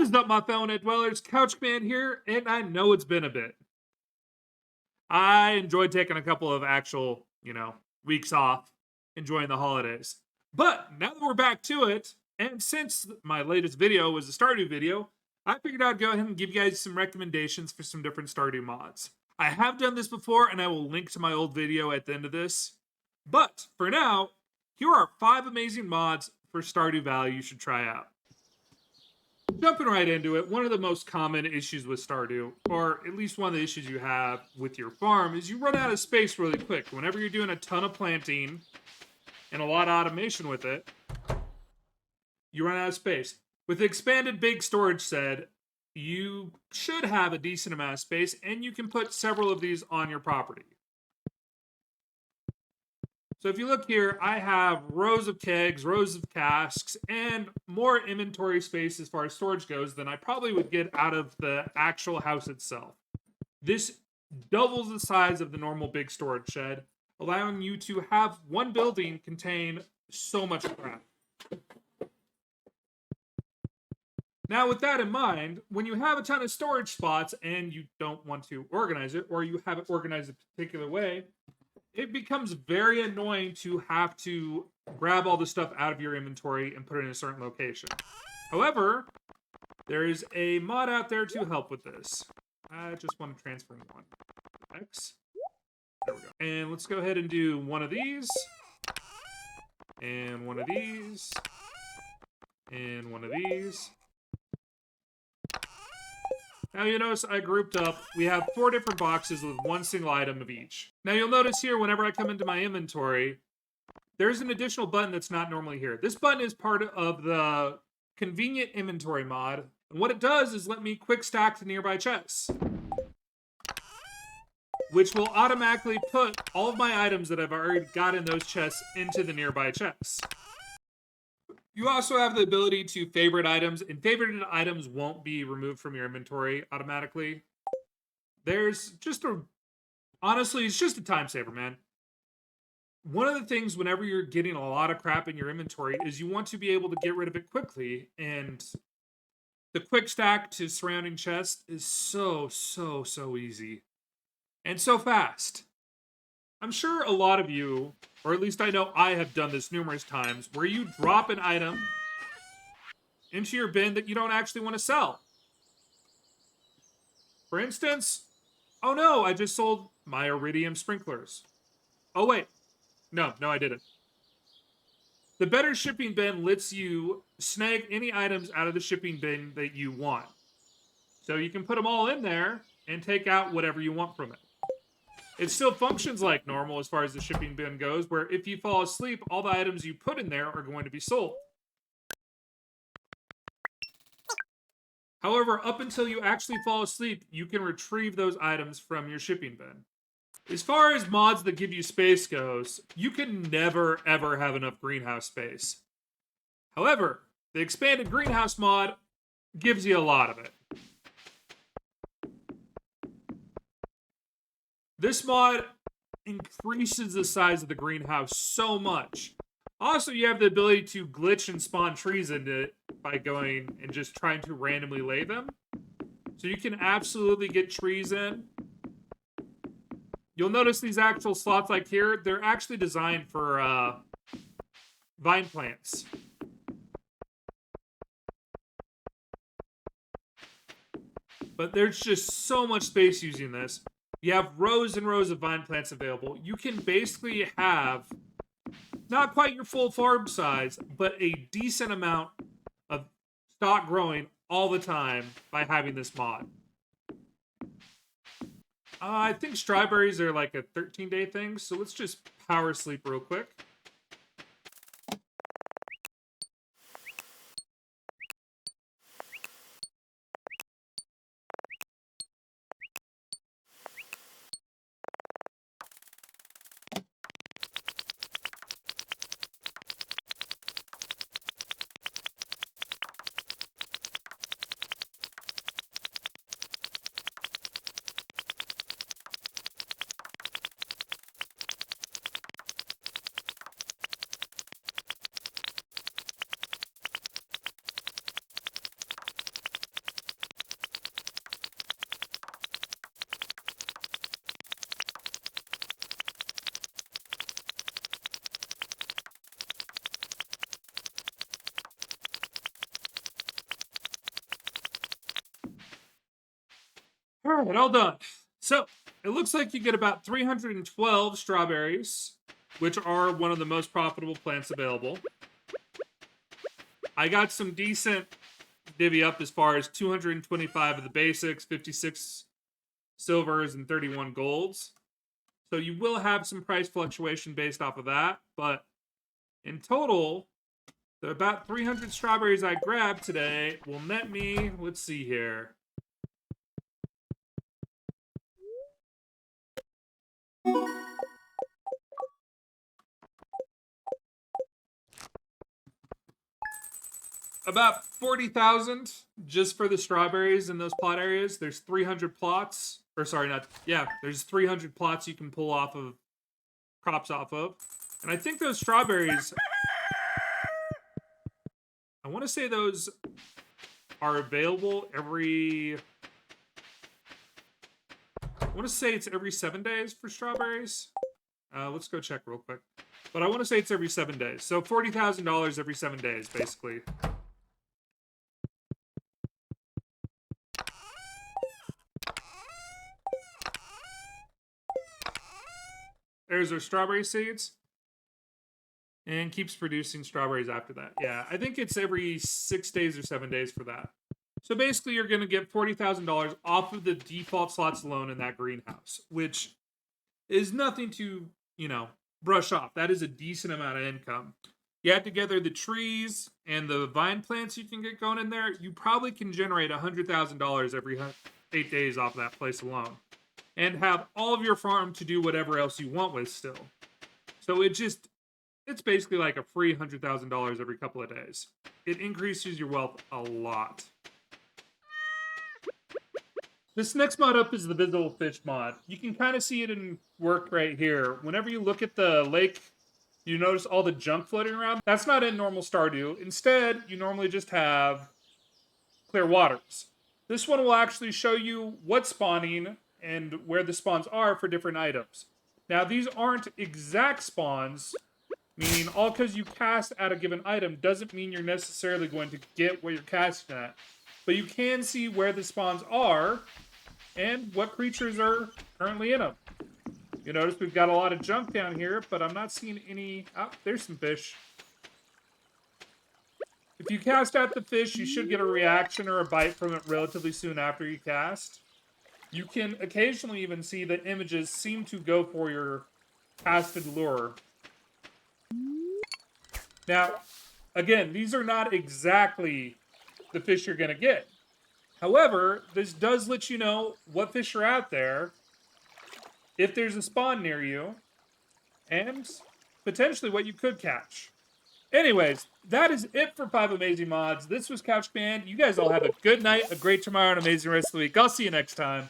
What is up, my fellow net dwellers? Couchman here, and I know it's been a bit. I enjoyed taking a couple of actual, weeks off, enjoying the holidays. But now that we're back to it, and since my latest video was a Stardew video, I figured I'd go ahead and give you guys some recommendations for some different Stardew mods. I have done this before, and I will link to my old video at the end of this. But for now, here are 5 amazing mods for Stardew Valley you should try out. Jumping right into it, one of the most common issues with Stardew, or at least one of the issues you have with your farm, is you run out of space really quick. Whenever you're doing a ton of planting and a lot of automation with it, you run out of space. With the expanded big storage set, you should have a decent amount of space, and you can put several of these on your property. So if you look here, I have rows of kegs, rows of casks, and more inventory space as far as storage goes than I probably would get out of the actual house itself. This doubles the size of the normal big storage shed, allowing you to have one building contain so much crap. Now, with that in mind, when you have a ton of storage spots and you don't want to organize it, or you have it organized a particular way, it becomes very annoying to have to grab all the stuff out of your inventory and put it in a certain location. However, there is a mod out there to help with this. I just want to transfer one. X. There we go. And let's go ahead and do one of these. And one of these. And one of these. Now you'll notice I grouped up, we have 4 different boxes with one single item of each. Now you'll notice here, whenever I come into my inventory, there's an additional button that's not normally here. This button is part of the convenient inventory mod, and what it does is let me quick stack the nearby chests, which will automatically put all of my items that I've already got in those chests into the nearby chests. You also have the ability to favorite items, and favorited items won't be removed from your inventory automatically. Honestly, it's just a time saver, man. One of the things whenever you're getting a lot of crap in your inventory is you want to be able to get rid of it quickly, and the quick stack to surrounding chests is so easy. And so fast. I'm sure a lot of you, or at least I know I have done this numerous times, where you drop an item into your bin that you don't actually want to sell. For instance, oh no, I just sold my iridium sprinklers. Oh wait, no, I didn't. The better shipping bin lets you snag any items out of the shipping bin that you want. So you can put them all in there and take out whatever you want from it. It still functions like normal as far as the shipping bin goes, where if you fall asleep, all the items you put in there are going to be sold. However, up until you actually fall asleep, you can retrieve those items from your shipping bin. As far as mods that give you space goes, you can never ever have enough greenhouse space. However, the expanded greenhouse mod gives you a lot of it. This mod increases the size of the greenhouse so much. Also, you have the ability to glitch and spawn trees into it by going and just trying to randomly lay them. So you can absolutely get trees in. You'll notice these actual slots like here, they're actually designed for vine plants. But there's just so much space using this. You have rows and rows of vine plants available. You can basically have, not quite your full farm size, but a decent amount of stock growing all the time by having this mod. I think strawberries are like a 13-day thing, so let's just power sleep real quick. All right, all done. So it looks like you get about 312 strawberries, which are one of the most profitable plants available. I got some decent divvy up as far as 225 of the basics, 56 silvers, and 31 golds. So you will have some price fluctuation based off of that, but in total, the about 300 strawberries I grabbed today will net me, let's see here, about 40,000 just for the strawberries in those plot areas. There's 300 plots, or sorry, not, yeah, there's 300 plots you can pull off of, crops off of. And I think those strawberries, I want to say those are available every, I want to say it's every 7 days for strawberries. Let's go check real quick. But I want to say it's every 7 days. So $40,000 every 7 days, basically. There's our strawberry seeds. And keeps producing strawberries after that. Yeah, I think it's every 6 days or 7 days for that. So basically, you're going to get $40,000 off of the default slots alone in that greenhouse, which is nothing to, brush off. That is a decent amount of income. You add together the trees and the vine plants you can get going in there, you probably can generate $100,000 every 8 days off of that place alone. And have all of your farm to do whatever else you want with still. So it's basically like a free $100,000 every couple of days. It increases your wealth a lot. This next mod up is the Visible Fish mod. You can kind of see it in work right here. Whenever you look at the lake, you notice all the junk floating around. That's not in normal Stardew. Instead, you normally just have clear waters. This one will actually show you what's spawning and where the spawns are for different items. Now, these aren't exact spawns, meaning all because you cast at a given item doesn't mean you're necessarily going to get what you're casting at. But you can see where the spawns are and what creatures are currently in them. You notice we've got a lot of junk down here, but I'm not seeing any... Oh, there's some fish. If you cast at the fish, you should get a reaction or a bite from it relatively soon after you cast. You can occasionally even see that images seem to go for your casted lure. Now, again, these are not exactly the fish you're going to get. However, this does let you know what fish are out there, if there's a spawn near you, and potentially what you could catch. Anyways, that is it for 5 amazing mods. This was Couch Command. You guys all have a good night, a great tomorrow, and an amazing rest of the week. I'll see you next time.